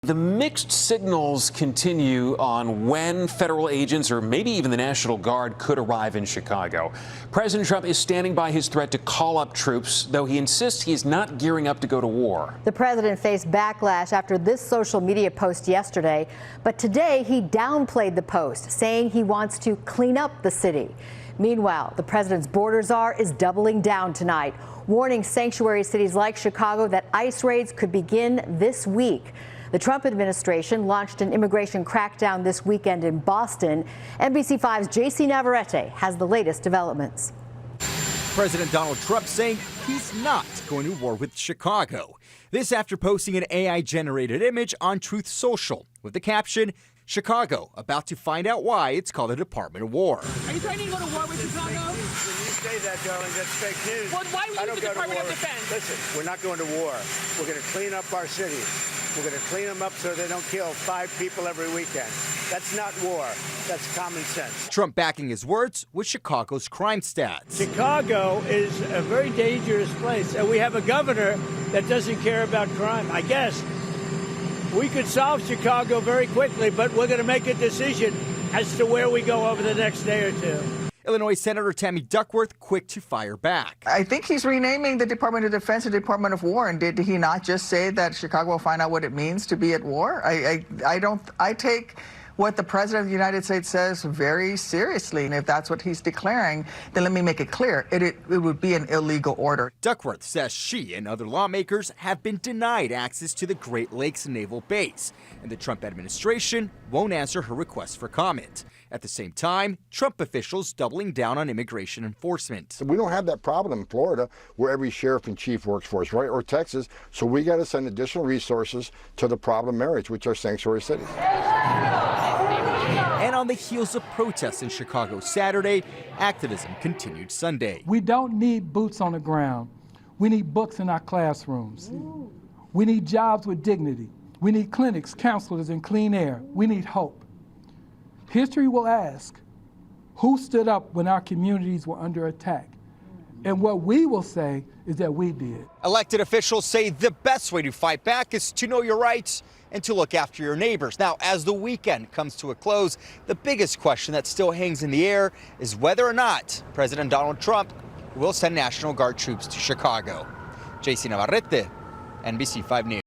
The mixed signals continue on when federal agents or maybe even the National Guard could arrive in Chicago. President Trump is standing by his threat to call up troops, though he insists he is not gearing up to go to war. The president faced backlash after this social media post yesterday, but today he downplayed the post, saying he wants to clean up the city. Meanwhile, the president's border czar is doubling down tonight, warning sanctuary cities like Chicago that ICE raids could begin this week. The Trump administration launched an immigration crackdown this weekend in Boston. NBC5's J.C. Navarrete has the latest developments. President Donald Trump saying he's not going to war with Chicago. This after posting an AI-generated image on Truth Social with the caption, "Chicago, about to find out why it's called a Department of War." Are you trying to go to war with Chicago? When you say that, darling, that's fake news. Well, why would you the Department of Defense? Listen, we're not going to war. We're going to clean up our cities. We're going to clean them up so they don't kill 5 people every weekend. That's not war. That's common sense. Trump backing his words with Chicago's crime stats. Chicago is a very dangerous place, and we have a governor that doesn't care about crime. I guess we could solve Chicago very quickly, but we're going to make a decision as to where we go over the next day or two. Illinois Senator Tammy Duckworth quick to fire back. I think he's renaming the Department of Defense the Department of War. And did he not just say that Chicago will find out what it means to be at war? I take what the President of the United States says very seriously. And if that's what he's declaring, then let me make it clear. It would be an illegal order. Duckworth says she and other lawmakers have been denied access to the Great Lakes Naval Base, and the Trump administration won't answer her request for comment. At the same time, Trump officials doubling down on immigration enforcement. We don't have that problem in Florida where every sheriff and chief works for us, right? Or Texas. So we got to send additional resources to the problem areas, which are sanctuary cities. And on the heels of protests in Chicago Saturday, activism continued Sunday. We don't need boots on the ground. We need books in our classrooms. We need jobs with dignity. We need clinics, counselors, and clean air. We need hope. History will ask, who stood up when our communities were under attack? And what we will say is that we did. Elected officials say the best way to fight back is to know your rights and to look after your neighbors. Now, as the weekend comes to a close, the biggest question that still hangs in the air is whether or not President Donald Trump will send National Guard troops to Chicago. J.C. Navarrete, NBC5 News.